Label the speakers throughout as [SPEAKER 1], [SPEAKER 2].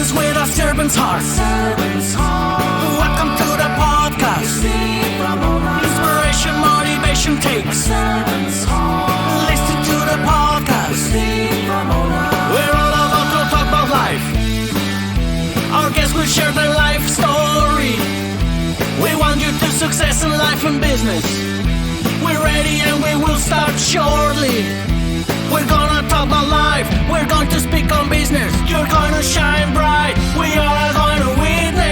[SPEAKER 1] Business with a servant's heart. Welcome to the podcast. Inspiration, motivation takes. Listen to the podcast. We're all about to talk about life. Our guests will share their life story. We want you to success in life and business. We're ready and we will start shortly. We're gonna talk about life. We're going to speak on business. You're gonna shine bright. We are going to witness.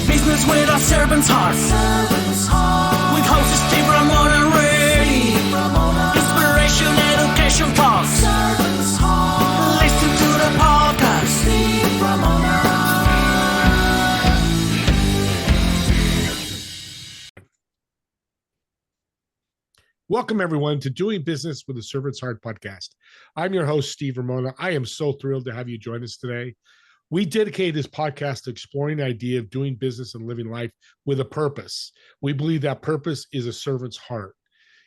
[SPEAKER 1] Business with a servant's heart. With hosts Steve, Ramona, and Ernie. Inspiration, education talks. Listen to the podcast.
[SPEAKER 2] Welcome, everyone, to Doing Business with a Servant's Heart podcast. I'm your host, Steve Ramona. I am so thrilled to have you join us today. We dedicate this podcast to exploring the idea of doing business and living life with a purpose. We believe that purpose is a servant's heart.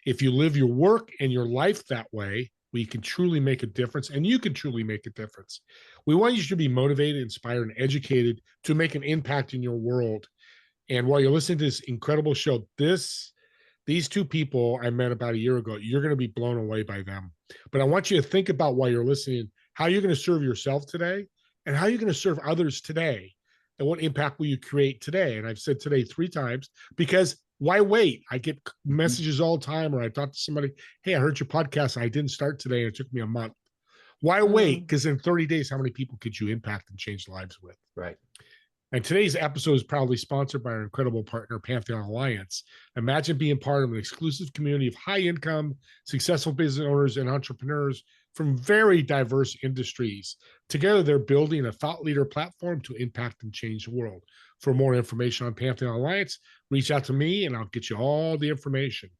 [SPEAKER 2] If you live your work and your life that way, we can truly make a difference, and you can truly make a difference. We want you to be motivated, inspired, and educated to make an impact in your world. And while you're listening to this incredible show, these two people I met about a year ago, you're going to be blown away by them. But I want you to think about while you're listening, how you're going to serve yourself today and how you're going to serve others today. And what impact will you create today? And I've said today 3 times because why wait? I get messages all the time, or I talk to somebody, hey, I heard your podcast. I didn't start today. And it took me a month. Why wait? Because in 30 days, how many people could you impact and change lives with?
[SPEAKER 3] Right.
[SPEAKER 2] And today's episode is proudly sponsored by our incredible partner, Pantheon Alliance. Imagine being part of an exclusive community of high-income, successful business owners and entrepreneurs from very diverse industries. Together, they're building a thought leader platform to impact and change the world. For more information on Pantheon Alliance, reach out to me, and I'll get you all the information.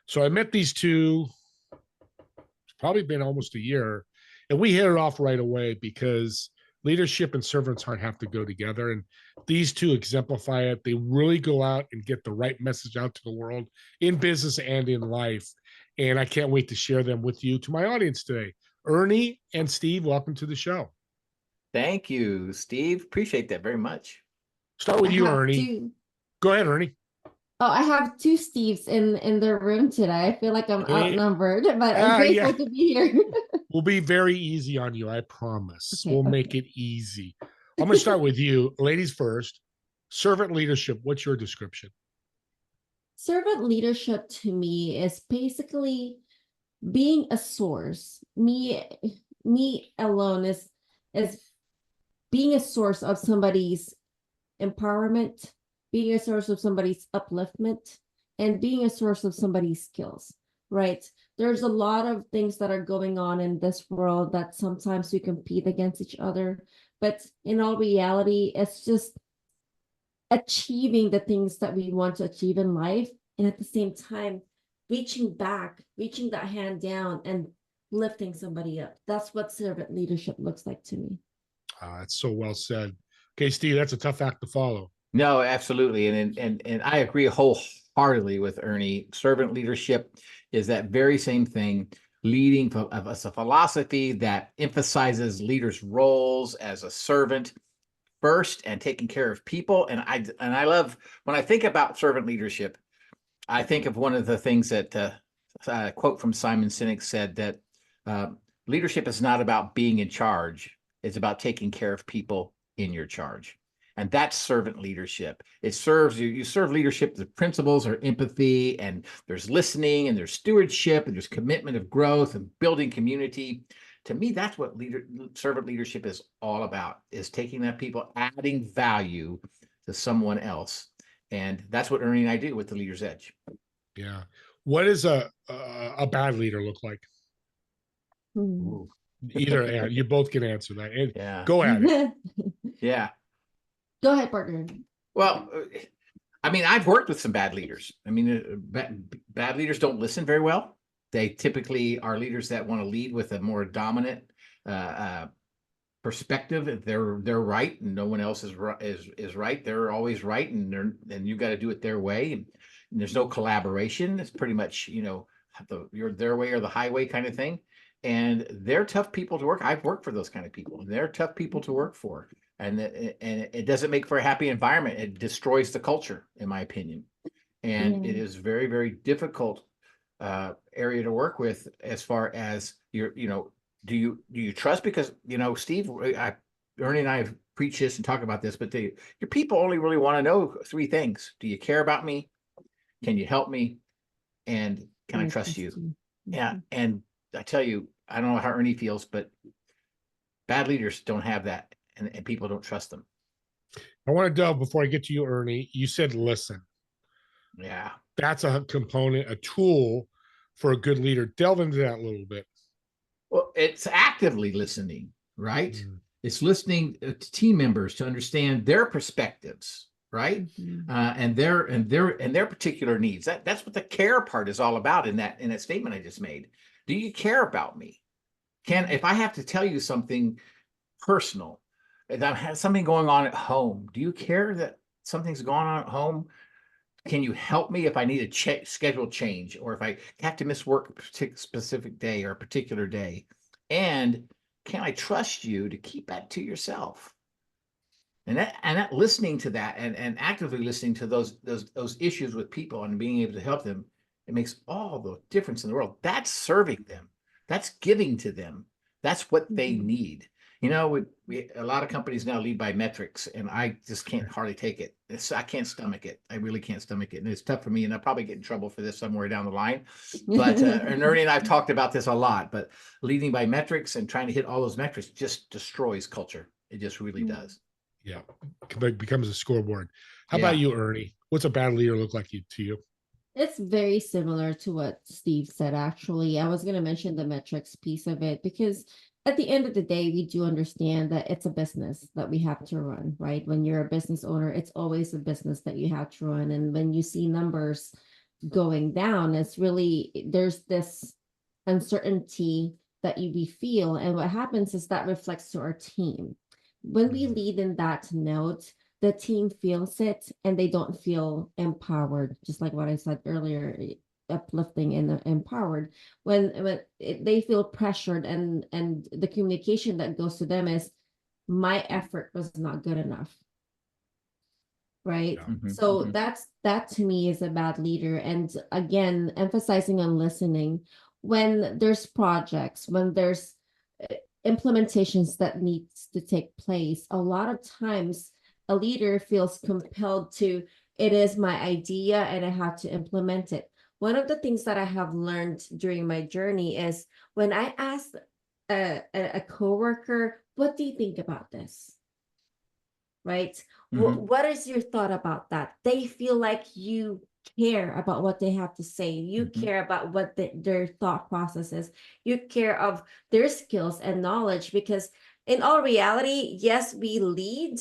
[SPEAKER 2] So I met these two, it's probably been almost a year, and we hit it off right away because leadership and servant's heart have to go together. And these two exemplify it. They really go out and get the right message out to the world in business and in life. And I can't wait to share them with you, to my audience today. Ernie and Steve, welcome to the show.
[SPEAKER 3] Thank you, Steve. Appreciate that very much.
[SPEAKER 2] Start with you, Ernie. Go ahead, Ernie.
[SPEAKER 4] Oh, I have 2 Steves in the room today. I feel like I'm outnumbered, but I'm grateful to be here.
[SPEAKER 2] We'll be very easy on you, I promise. We'll make it easy. I'm going to start with you. Ladies first. Servant leadership, what's your description?
[SPEAKER 4] Servant leadership to me is basically being a source. Me alone is being a source of somebody's empowerment, being a source of somebody's upliftment, and being a source of somebody's skills, right? There's a lot of things that are going on in this world that sometimes we compete against each other, but in all reality, it's just achieving the things that we want to achieve in life, and at the same time, reaching that hand down and lifting somebody up. That's what servant leadership looks like to me.
[SPEAKER 2] That's so well said. Okay, Steve, that's a tough act to follow.
[SPEAKER 3] No, absolutely. And I agree wholeheartedly with Ernie. Servant leadership is that very same thing, leading of a philosophy that emphasizes leaders' roles as a servant first and taking care of people. And I love, when I think about servant leadership, I think of one of the things that a quote from Simon Sinek said, that leadership is not about being in charge. It's about taking care of people in your charge. And that's servant leadership. It serves you serve leadership. The principles are empathy, and there's listening, and there's stewardship, and there's commitment of growth and building community. To me, that's what servant leadership is all about, is taking that people, adding value to someone else. And that's what Ernie and I do with the Leader's Edge.
[SPEAKER 2] Yeah. What does a bad leader look like?
[SPEAKER 3] Ooh.
[SPEAKER 2] Either you both can answer that. And
[SPEAKER 3] Yeah.
[SPEAKER 2] Go at it.
[SPEAKER 3] Yeah.
[SPEAKER 4] Go ahead, partner.
[SPEAKER 3] Well, I mean, I've worked with some bad leaders. I mean, bad leaders don't listen very well. They typically are leaders that want to lead with a more dominant perspective. If they're right and no one else is right, they're always right, and you got to do it their way. And there's no collaboration. It's pretty much, you know, you're their way or the highway kind of thing. and they're tough people to work. I've worked for those kind of people, and they're tough people to work for. And it doesn't make for a happy environment. It destroys the culture, in my opinion. And it is very, very difficult area to work with as far as your, do you trust? Because, Steve, Ernie and I have preached this and talked about this, but your people only really want to know three things. Do you care about me? Can you help me? And can I trust you? Yeah. And I tell you, I don't know how Ernie feels, but bad leaders don't have that, and people don't trust them.
[SPEAKER 2] I want to delve before I get to you, Ernie. You said listen.
[SPEAKER 3] Yeah.
[SPEAKER 2] That's a component, a tool for a good leader. Delve into that a little bit.
[SPEAKER 3] Well, it's actively listening, right? It's listening to team members to understand their perspectives, right? And their particular needs. That's what the care part is all about in that statement I just made. Do you care about me? If I have to tell you something personal, if I have something going on at home, do you care that something's going on at home? Can you help me if I need a schedule change, or if I have to miss work a specific day or a particular day? And can I trust you to keep that to yourself? And that listening to that and actively listening to those issues with people and being able to help them, it makes all the difference in the world. That's serving them. That's giving to them. That's what they need. A lot of companies now lead by metrics, and I just can't hardly take it. I can't stomach it. I really can't stomach it. And it's tough for me, and I'll probably get in trouble for this somewhere down the line. But and Ernie and I've talked about this a lot, but leading by metrics and trying to hit all those metrics just destroys culture. It just really does.
[SPEAKER 2] Yeah. It becomes a scoreboard. How about you, Ernie? What's a bad leader look like to you?
[SPEAKER 4] It's very similar to what Steve said, actually. I was going to mention the metrics piece of it, because at the end of the day, we do understand that it's a business that we have to run, right? When you're a business owner, it's always a business that you have to run. And when you see numbers going down, it's really, there's this uncertainty that we feel. And what happens is that reflects to our team. When we lead in that note, the team feels it and they don't feel empowered, just like what I said earlier, uplifting and empowered. When they feel pressured, and the communication that goes to them is, my effort was not good enough, right? So that to me is a bad leader. And again, emphasizing on listening. When there's projects, when there's implementations that needs to take place, a lot of times a leader feels compelled to, it is my idea and I have to implement it. One of the things that I have learned during my journey is, when I ask a coworker, what do you think about this? Right? What is your thought about that? They feel like you care about what they have to say. You care about what their thought process is. You care of their skills and knowledge, because in all reality, yes, we lead,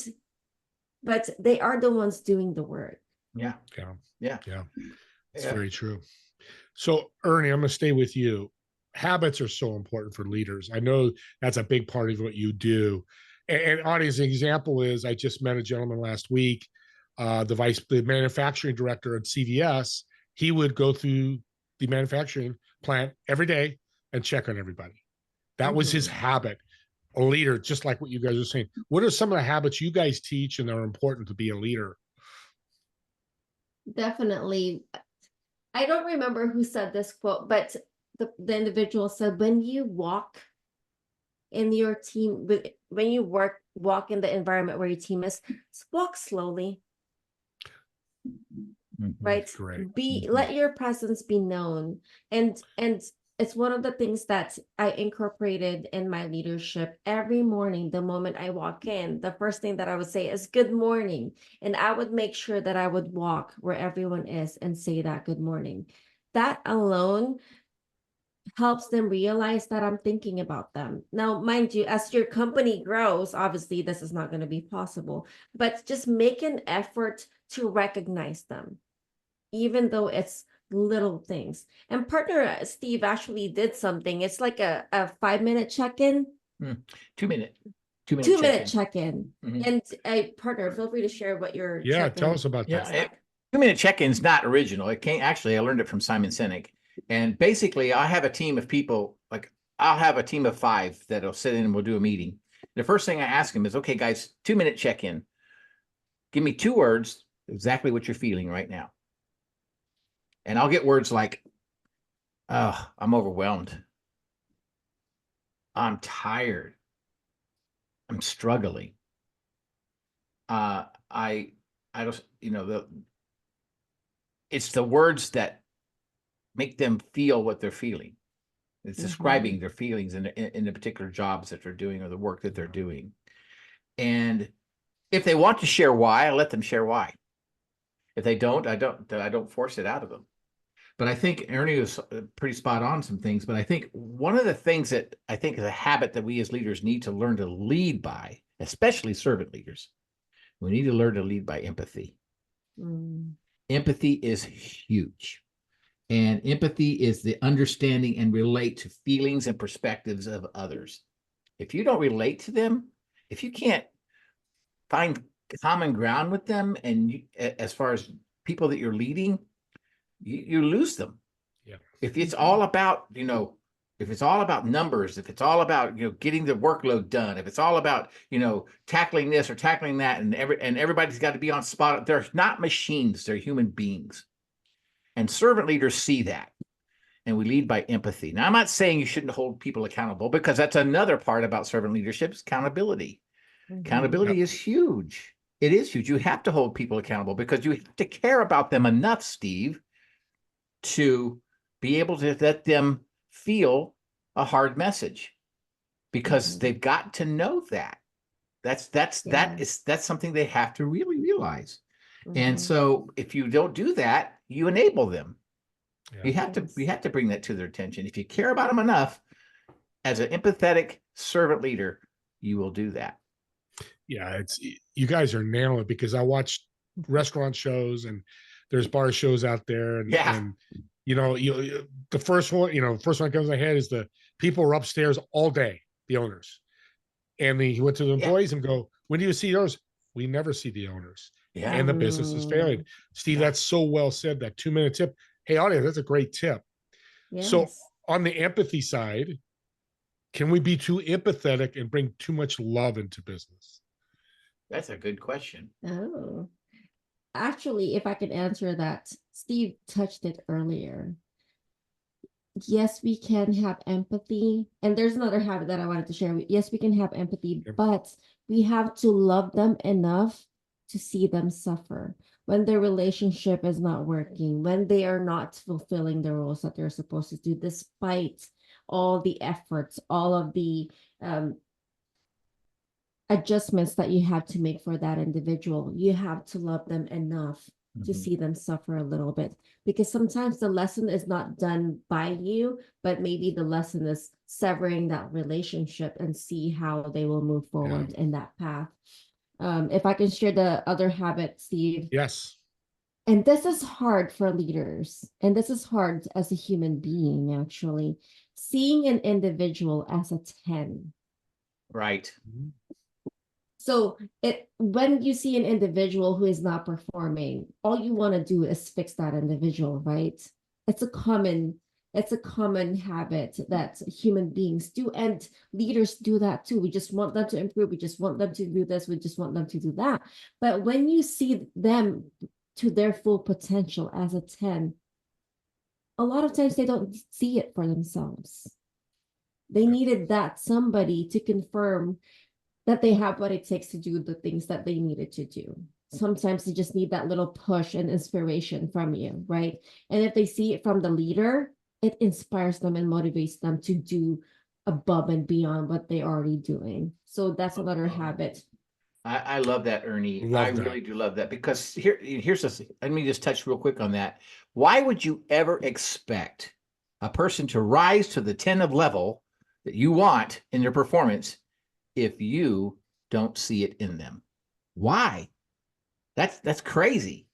[SPEAKER 4] but they are the ones doing the work.
[SPEAKER 2] Yeah. It's very true. So, Ernie, I'm going to stay with you. Habits are so important for leaders. I know that's a big part of what you do. And audience example is, I just met a gentleman last week, the manufacturing director at CVS. He would go through the manufacturing plant every day and check on everybody. That was his habit. A leader, just like what you guys are saying. What are some of the habits you guys teach and are important to be a leader?
[SPEAKER 4] Definitely. I don't remember who said this quote, but the individual said, when you walk in your team, when you walk in the environment where your team is, walk slowly. Right? Let your presence be known. And it's one of the things that I incorporated in my leadership. Every morning, the moment I walk in, the first thing that I would say is good morning. And I would make sure that I would walk where everyone is and say that good morning. That alone helps them realize that I'm thinking about them. Now, mind you, as your company grows, obviously this is not going to be possible, but just make an effort to recognize them, even though it's little things. And partner Steve actually did something. It's like a 5-minute check-in.
[SPEAKER 3] 2-minute
[SPEAKER 4] check-in. And partner, feel free to share what your
[SPEAKER 2] tell us about that.
[SPEAKER 3] 2-minute check-in's not original. I learned it from Simon Sinek. And basically, I have a team of people, like I'll have a team of 5 that'll sit in and we'll do a meeting. The first thing I ask them is, okay, guys, 2-minute check-in. Give me 2 words, exactly what you're feeling right now. And I'll get words like, oh, I'm overwhelmed. I'm tired. I'm struggling. I don't, it's the words that make them feel what they're feeling. It's describing their feelings in the particular jobs that they're doing or the work that they're doing. And if they want to share why, I let them share why. If they don't, I don't force it out of them. But I think Ernie was pretty spot on some things. But I think one of the things that I think is a habit that we as leaders need to learn to lead by, especially servant leaders, we need to learn to lead by empathy. Empathy is huge. And empathy is the understanding and relate to feelings and perspectives of others. If you don't relate to them, if you can't find common ground with them, and as far as people that you're leading, you lose them.
[SPEAKER 2] Yeah.
[SPEAKER 3] If it's all about, if it's all about numbers, if it's all about, getting the workload done, if it's all about, tackling this or tackling that, and everybody's got to be on spot, they're not machines, they're human beings. And servant leaders see that, and we lead by empathy. Now, I'm not saying you shouldn't hold people accountable, because that's another part about servant leadership is accountability. Accountability is huge. It is huge. You have to hold people accountable because you have to care about them enough, Steve, to be able to let them feel a hard message, because they've got to know that. That's something they have to really realize. And so if you don't do that, you enable them. Yeah. You have to bring that to their attention. If you care about them enough, as an empathetic servant leader, you will do that.
[SPEAKER 2] Yeah, you guys are nailing it, because I watch restaurant shows and there's bar shows out there, and the first one that comes to my head is the people are upstairs all day, the owners, and he went to the employees and go, when do you see yours? We never see the owners. Yeah. And the business is failing. Steve, that's so well said. That 2-minute tip. Hey, audience, that's a great tip. Yes. So on the empathy side, can we be too empathetic and bring too much love into business?
[SPEAKER 3] That's a good question.
[SPEAKER 4] Oh, actually, if I could answer that, Steve touched it earlier. Yes, we can have empathy. And there's another habit that I wanted to share. Yes, we can have empathy, but we have to love them enough to see them suffer when their relationship is not working, when they are not fulfilling the roles that they're supposed to do, despite all the efforts, all of the adjustments that you have to make for that individual. You have to love them enough to see them suffer a little bit, because sometimes the lesson is not done by you, but maybe the lesson is severing that relationship and see how they will move forward in that path. If I can share the other habit, Steve.
[SPEAKER 2] Yes.
[SPEAKER 4] And this is hard for leaders, and this is hard as a human being, actually. Seeing an individual as a 10.
[SPEAKER 3] Right.
[SPEAKER 4] So when you see an individual who is not performing, all you want to do is fix that individual, right? It's a common habit that human beings do, and leaders do that too. We just want them to improve. We just want them to do this. We just want them to do that. But when you see them to their full potential as a 10, a lot of times they don't see it for themselves. They needed that somebody to confirm that they have what it takes to do the things that they needed to do. Sometimes they just need that little push and inspiration from you, right? And if they see it from the leader, it inspires them and motivates them to do above and beyond what they're already doing. So that's another habit.
[SPEAKER 3] I love that, Ernie. Really do love that, because here's the, let me just touch real quick on that. Why would you ever expect a person to rise to the 10 of level that you want in their performance if you don't see it in them? Why? That's crazy.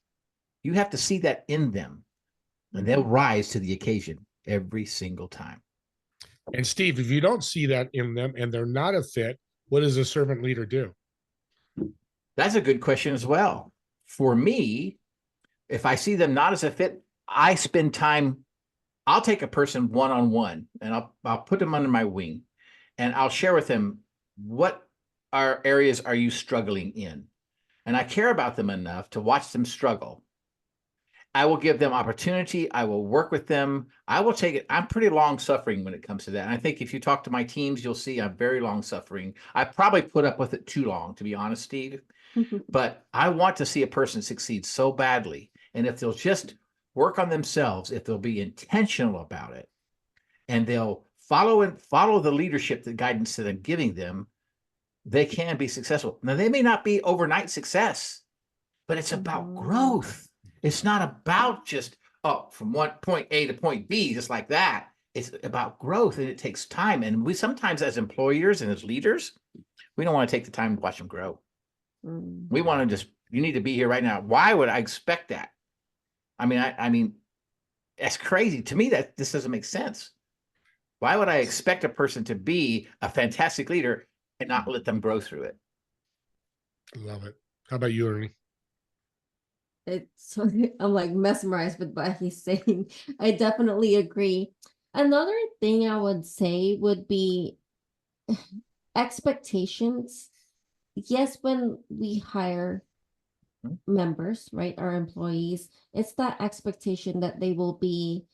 [SPEAKER 3] You have to see that in them, and they'll rise to the occasion every single time.
[SPEAKER 2] And Steve, if you don't see that in them and they're not a fit, what does a servant leader do?
[SPEAKER 3] That's a good question as well. For me, if I see them not as a fit, I spend time I'll take a person one-on-one and I'll put them under my wing and I'll share with them what areas are you struggling in. And I care about them enough to watch them struggle. I will give them opportunity. I will work with them. I will take it. I'm pretty long suffering when it comes to that. And I think if you talk to my teams, you'll see I'm very long suffering. I probably put up with it too long, to be honest, Steve. But I want to see a person succeed so badly. And if they'll just work on themselves, if they'll be intentional about it, and they'll follow the leadership, the guidance that I'm giving them, they can be successful. Now, they may not be overnight success, but it's about growth. It's not about just from point A to point B, just like that. It's about growth, and it takes time. And we sometimes, as employers and as leaders, we don't want to take the time to watch them grow. We want to you need to be here right now. Why would I expect that? I mean, that's crazy to me. That this doesn't make sense. Why would I expect a person to be a fantastic leader and not let them grow through it?
[SPEAKER 2] Love it. How about you, Ernie?
[SPEAKER 4] I'm like mesmerized with what he's saying. I definitely agree. Another thing I would say would be expectations. Yes, when we hire members, right, our employees, it's that expectation that they will be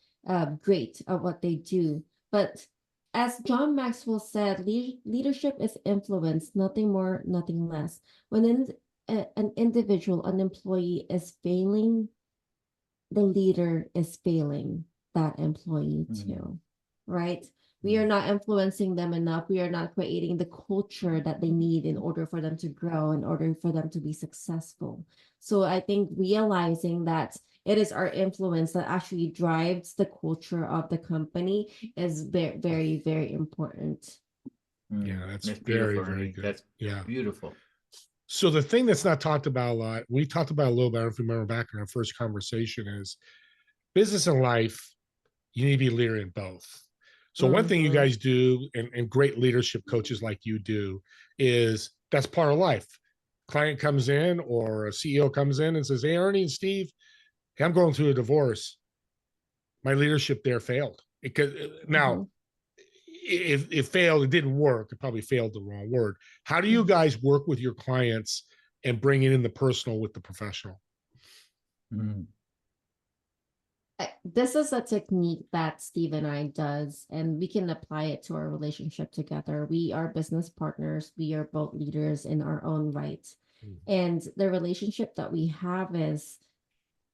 [SPEAKER 4] great at what they do. But as John Maxwell said, leadership is influence, nothing more, nothing less. When an individual, an employee is failing, the leader is failing that employee too, right? We are not influencing them enough. We are not creating the culture that they need in order for them to grow, in order for them to be successful. So I think realizing that it is our influence that actually drives the culture of the company is very, very, very important.
[SPEAKER 2] Yeah, that's very, very good.
[SPEAKER 3] That's beautiful.
[SPEAKER 2] So the thing that's not talked about a lot, we talked about a little bit, if you remember back in our first conversation, is business and life, you need to be a leader in both. So one thing you guys do, and great leadership coaches like you do, is that's part of life. Client comes in or a CEO comes in and says, hey, Ernie and Steve, hey, I'm going through a divorce. My leadership there failed. Now, it failed, it didn't work. It probably failed the wrong word. How do you guys work with your clients and bring in the personal with the professional?
[SPEAKER 4] This is a technique that Steve and I does, and we can apply it to our relationship together. We are business partners. We are both leaders in our own right. And the relationship that we have is,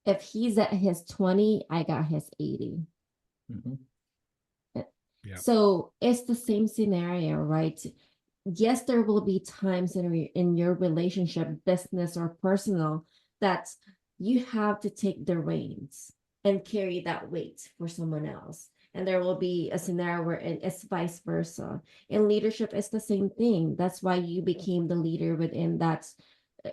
[SPEAKER 4] if he's at his 20, I got his 80.
[SPEAKER 2] Yeah.
[SPEAKER 4] So it's the same scenario, right? Yes, there will be times in your relationship, business or personal, that you have to take the reins and carry that weight for someone else. And there will be a scenario where it's vice versa. In leadership, it's the same thing. That's why you became the leader within that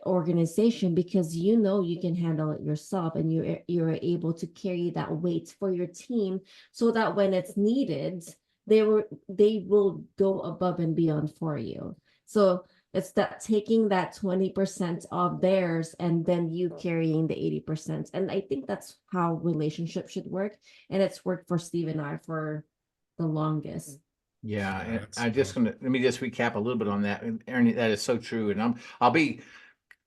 [SPEAKER 4] organization, because you know you can handle it yourself, and you're able to carry that weight for your team, so that when it's needed, they will go above and beyond for you. So it's that taking that 20% of theirs and then you carrying the 80%. And I think that's how relationships should work. And it's worked for Steve and I for the longest.
[SPEAKER 3] Yeah, and let me just recap a little bit on that. And Ernie, that is so true. And I'll be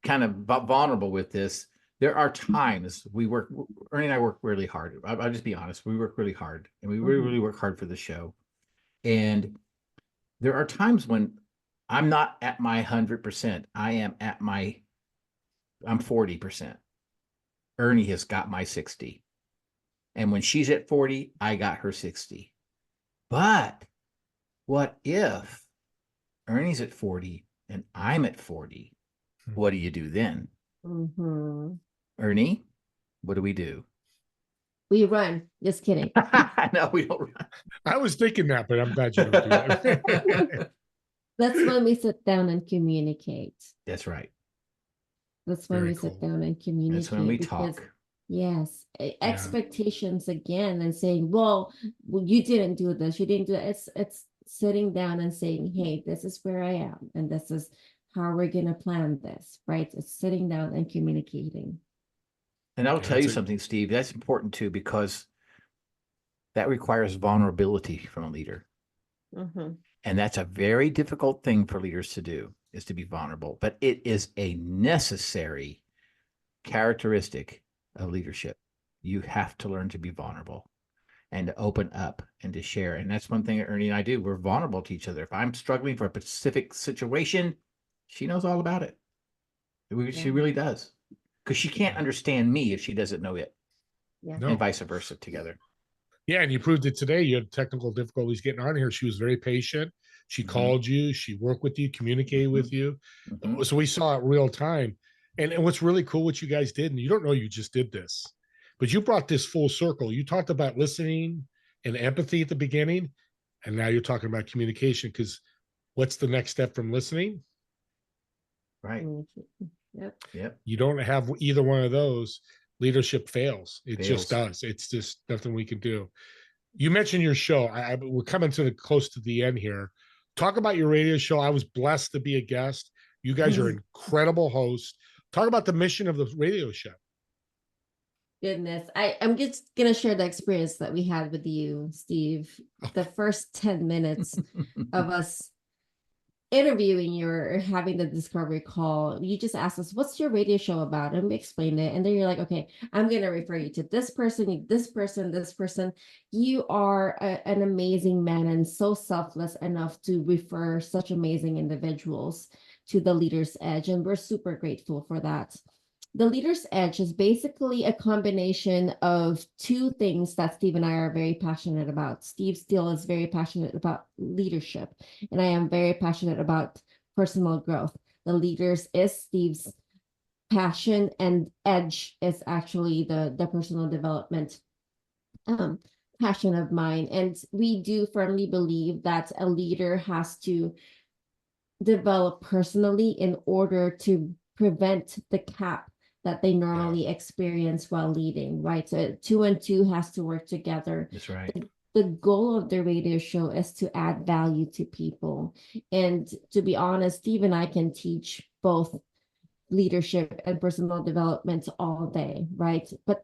[SPEAKER 3] kind of vulnerable with this. There are times Ernie and I work really hard. I'll just be honest. We work really hard, and we really, really work hard for the show. And there are times when I'm not at my 100%. I'm 40%. Ernie has got my 60. And when she's at 40, I got her 60. But what if Ernie's at 40 and I'm at 40? What do you do then? Ernie, what do we do?
[SPEAKER 4] We run. Just kidding.
[SPEAKER 3] No, we don't run.
[SPEAKER 2] I was thinking that, but I'm glad you don't do that.
[SPEAKER 4] That's when we sit down and communicate.
[SPEAKER 3] That's right.
[SPEAKER 4] That's when we sit down and communicate.
[SPEAKER 3] That's when we talk.
[SPEAKER 4] Yes. Expectations again, and saying, well, you didn't do this. You didn't do that. It's sitting down and saying, hey, this is where I am, and this is how we're going to plan this, right? It's sitting down and communicating.
[SPEAKER 3] And I'll tell you something, Steve, that's important too, because that requires vulnerability from a leader.
[SPEAKER 4] Mhm.
[SPEAKER 3] And that's a very difficult thing for leaders to do, is to be vulnerable, but it is a necessary characteristic of leadership. You have to learn to be vulnerable and to open up and to share. And that's one thing that Ernie and I do. We're vulnerable to each other. If I'm struggling for a specific situation, she knows all about it. She really does. Because she can't understand me if she doesn't know it.
[SPEAKER 4] Yeah.
[SPEAKER 2] No.
[SPEAKER 3] And vice versa together.
[SPEAKER 2] Yeah, and you proved it today. You had technical difficulties getting on here. She was very patient. She called you. She worked with you, communicated with you. So we saw it real time. And what's really cool what you guys did, and you don't know you just did this, but you brought this full circle. You talked about listening and empathy at the beginning, and now you're talking about communication, because what's the next step from listening?
[SPEAKER 3] Right.
[SPEAKER 4] Yep.
[SPEAKER 2] You don't have either one of those, leadership fails. It just
[SPEAKER 3] Fails.
[SPEAKER 2] does. It's just nothing we can do. You mentioned your show. We're coming to close to the end here. Talk about your radio show. I was blessed to be a guest. You guys are incredible hosts. Talk about the mission of the radio show.
[SPEAKER 4] Goodness. I'm just gonna share the experience that we had with you, Steve. The first 10 minutes of us interviewing you or having the discovery call, you just asked us, what's your radio show about? And we explained it. And then you're like, okay, I'm going to refer you to this person, this person, this person. You are an amazing man and so selfless enough to refer such amazing individuals to the Leader's Edge. And we're super grateful for that. The Leader's Edge is basically a combination of two things that Steve and I are very passionate about. Steve still is very passionate about leadership, and I am very passionate about personal growth. The Leaders is Steve's passion, and Edge is actually the personal development passion of mine. And we do firmly believe that a leader has to develop personally in order to prevent the cap that they normally experience while leading, right? So 2 and 2 has to work together.
[SPEAKER 3] That's right.
[SPEAKER 4] The goal of the radio show is to add value to people. And to be honest, Steve and I can teach both leadership and personal development all day, right? But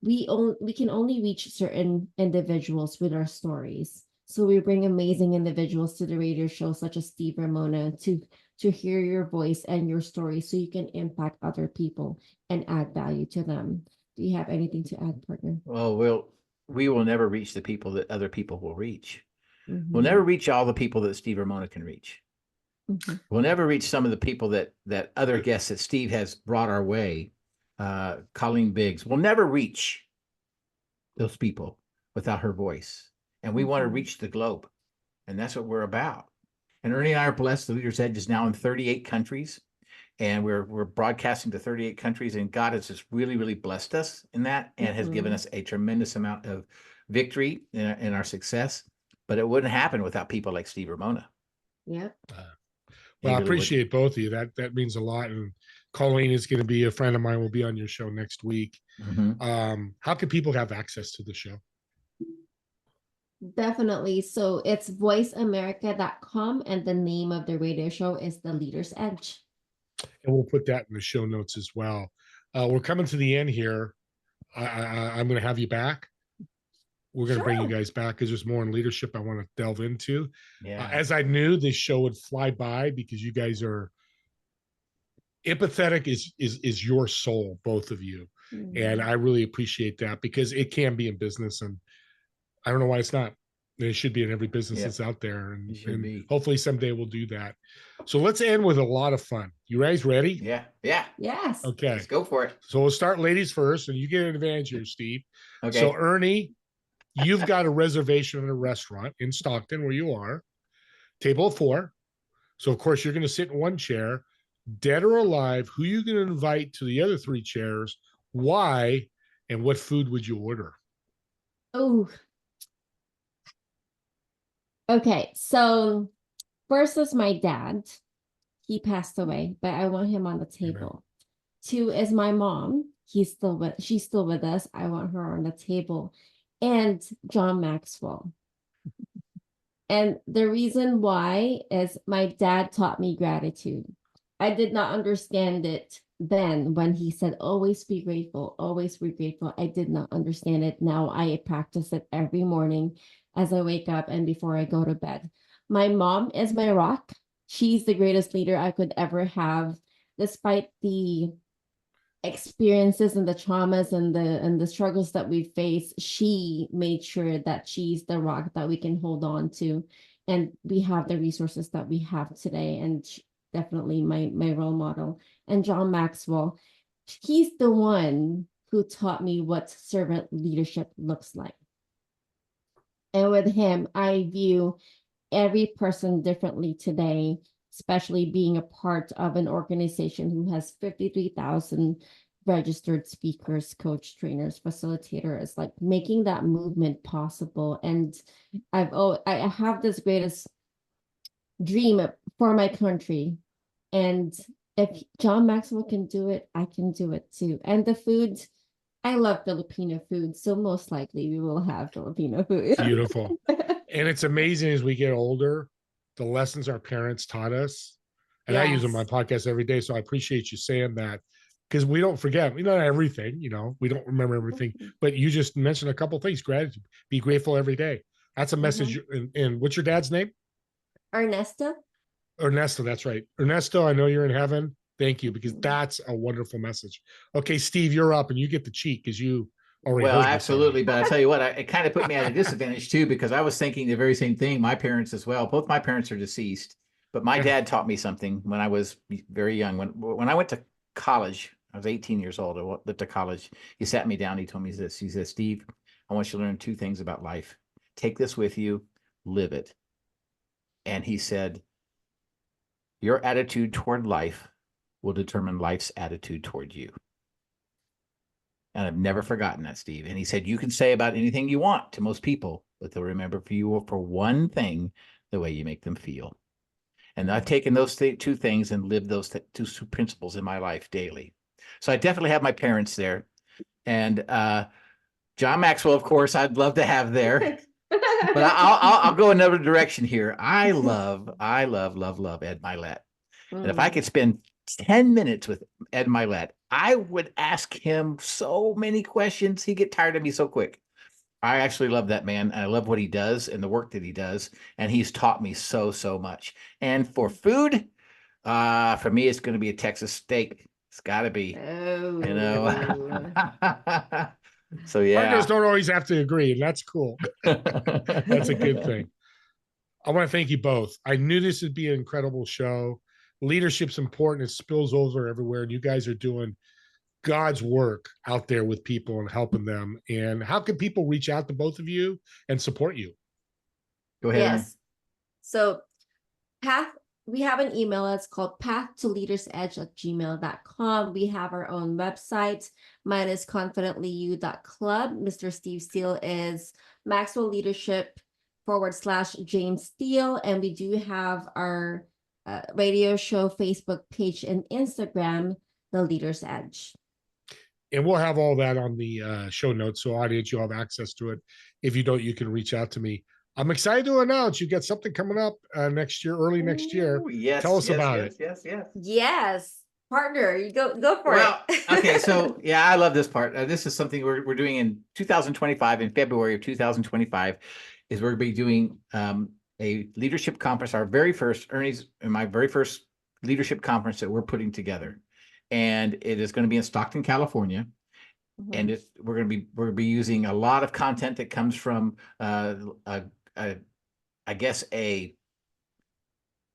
[SPEAKER 4] we can only reach certain individuals with our stories. So we bring amazing individuals to the radio show, such as Steve, Ramona, to hear your voice and your story so you can impact other people and add value to them. Do you have anything to add, partner?
[SPEAKER 3] Well, we will never reach the people that other people will reach.
[SPEAKER 4] Mm-hmm.
[SPEAKER 3] We'll never reach all the people that Steve Ramona can reach.
[SPEAKER 4] Mm-hmm.
[SPEAKER 3] We'll never reach some of the people that other guests that Steve has brought our way. Colleen Biggs. We'll never reach those people without her voice. And we want to reach the globe. And that's what we're about. And Ernie and I are blessed. The Leader's Edge is now in 38 countries. And we're broadcasting to 38 countries. And God has just really, really blessed us in that and has given us a tremendous amount of victory in our success. But it wouldn't happen without people like Steve Ramona.
[SPEAKER 4] Yep.
[SPEAKER 2] Well, I appreciate both of you. That means a lot. And Colleen is going to be a friend of mine. Will be on your show next week. How can people have access to the show?
[SPEAKER 4] Definitely. So it's voiceamerica.com, and the name of the radio show is The Leader's Edge.
[SPEAKER 2] And we'll put that in the show notes as well. We're coming to the end here. I'm going to have you back. We're going to bring you guys back because there's more in leadership I want to delve into. As I knew this show would fly by because you guys are empathetic is your soul, both of you. And I really appreciate that because it can be in business, and I don't know why it's not. It should be in every business that's out there. And hopefully someday we'll do that. So let's end with a lot of fun. You guys ready?
[SPEAKER 3] Yeah.
[SPEAKER 4] Yes.
[SPEAKER 2] Okay.
[SPEAKER 3] Let's go for it.
[SPEAKER 2] So we'll start ladies first, and you get an advantage here, Steve.
[SPEAKER 3] Okay.
[SPEAKER 2] So Ernie, you've got a reservation in a restaurant in Stockton where you are, table of 4. So of course you're going to sit in one chair. Dead or alive, who are you going to invite to the other 3 chairs? Why? And what food would you order?
[SPEAKER 4] Oh. Okay, so first is my dad. He passed away, but I want him on the table. 2 is my mom. She's still with us. I want her on the table. And John Maxwell. And the reason why is my dad taught me gratitude. I did not understand it then when he said, always be grateful, always be grateful. I did not understand it. Now I practice it every morning as I wake up and before I go to bed. My mom is my rock. She's the greatest leader I could ever have, despite the experiences and the traumas and the struggles that we face. She made sure that she's the rock that we can hold on to, and we have the resources that we have today. And definitely my role model. And John Maxwell, he's the one who taught me what servant leadership looks like. And with him, I view every person differently today, especially being a part of an organization who has 53,000 registered speakers, coach, trainers, facilitators, like making that movement possible. And I have this greatest dream for my country. And if John Maxwell can do it, I can do it too. And the food, I love Filipino food, so most likely we will have Filipino food.
[SPEAKER 2] Beautiful. And it's amazing as we get older, the lessons our parents taught us. And I use them on my podcast every day. So I appreciate you saying that, because we don't forget, we know everything, we don't remember everything, but you just mentioned a couple of things. Gratitude, be grateful every day. That's a message. And what's your dad's name?
[SPEAKER 4] Ernesto,
[SPEAKER 2] That's right. Ernesto, I know you're in heaven. Thank you, because that's a wonderful message. Okay, Steve, you're up and you get the cheat because you already
[SPEAKER 3] Well,
[SPEAKER 2] heard this
[SPEAKER 3] absolutely.
[SPEAKER 2] already.
[SPEAKER 3] But I tell you what, it kind of put me at a disadvantage too, because I was thinking the very same thing. My parents as well. Both my parents are deceased, but my dad taught me something when I was very young. When I went to college, I was 18 years old. I went to college. He sat me down. He told me this. He said, Steve, I want you to learn two things about life. Take this with you, live it. And he said, your attitude toward life will determine life's attitude toward you. And I've never forgotten that, Steve. And he said, you can say about anything you want to most people, but they'll remember for you for one thing, the way you make them feel. And I've taken those two things and lived those two principles in my life daily. So I definitely have my parents there. And John Maxwell, of course, I'd love to have there. But I'll go another direction here. I love Ed Milet. And if I could spend 10 minutes with Ed Milet, I would ask him so many questions. He'd get tired of me so quick. I actually love that man. I love what he does and the work that he does. And he's taught me so much. And for food, for me, it's going to be a Texas steak. It's got to be, So yeah.
[SPEAKER 2] Partners don't always have to agree, and that's cool. That's a good thing. I want to thank you both. I knew this would be an incredible show. Leadership's important. It spills over everywhere, and you guys are doing God's work out there with people and helping them. And how can people reach out to both of you and support you?
[SPEAKER 3] Go ahead.
[SPEAKER 4] Yes. So we have an email. It's called pathtoleadersedge@gmail.com. We have our own website. Mine is confidentlyu.club. Mr. Steve Steele is Maxwell Leadership /James Steele. And we do have our radio show Facebook page and Instagram, The Leader's Edge.
[SPEAKER 2] And we'll have all that on the show notes. So audience, you'll have access to it. If you don't, you can reach out to me. I'm excited to announce you got something coming up next year, early next year.
[SPEAKER 3] Yes,
[SPEAKER 2] Tell us about it.
[SPEAKER 4] Yes, partner, you go for it.
[SPEAKER 3] Okay, so yeah, I love this part. This is something we're doing in 2025, in February of 2025, is we're going to be doing a leadership conference, Ernie's and my very first leadership conference that we're putting together. And it is going to be in Stockton, California. And we're going to be using a lot of content that comes from I guess a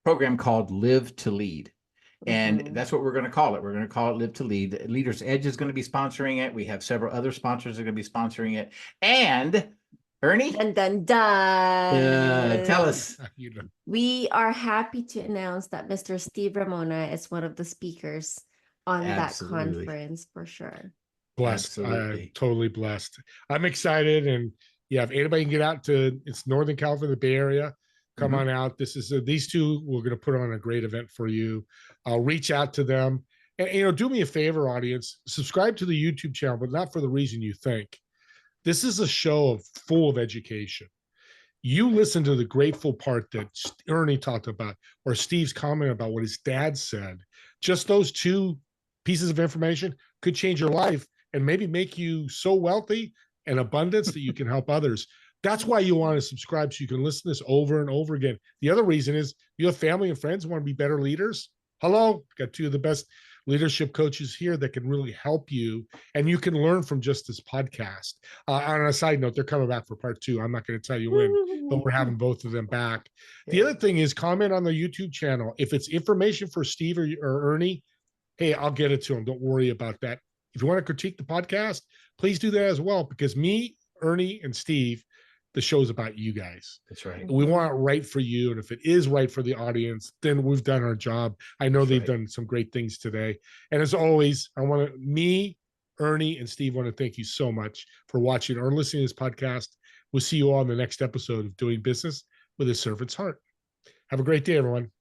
[SPEAKER 3] program called Live to Lead. And that's what we're going to call it. We're going to call it Live to Lead. Leader's Edge is going to be sponsoring it. We have several other sponsors that are going to be sponsoring it. And Ernie,
[SPEAKER 4] dun.
[SPEAKER 3] Tell us.
[SPEAKER 4] We are happy to announce that Mr. Steve Ramona is one of the speakers on that conference for sure.
[SPEAKER 2] Blessed. I'm totally blessed. I'm excited. And yeah, if anybody can get out to, it's Northern California, the Bay Area, come on out. This is these two, we're going to put on a great event for you. I'll reach out to them. And do me a favor, audience, subscribe to the YouTube channel, but not for the reason you think. This is a show full of education. You listen to the grateful part that Ernie talked about, or Steve's comment about what his dad said. Just those two pieces of information could change your life and maybe make you so wealthy and abundance that you can help others. That's why you want to subscribe, so you can listen to this over and over again. The other reason is you have family and friends who want to be better leaders. Hello, got two of the best leadership coaches here that can really help you, and you can learn from just this podcast. On a side note, they're coming back for part 2. I'm not going to tell you when, but we're having both of them back. The other thing is, comment on the YouTube channel. If it's information for Steve or Ernie, hey, I'll get it to them. Don't worry about that. If you want to critique the podcast, please do that as well, because me, Ernie, and Steve, the show's about you guys.
[SPEAKER 3] That's right.
[SPEAKER 2] We want it right for you. And if it is right for the audience, then we've done our job. I know they've done some great things today. And as always, me, Ernie, and Steve want to thank you so much for watching or listening to this podcast. We'll see you all in the next episode of Doing Business with a Servant's Heart. Have a great day, everyone.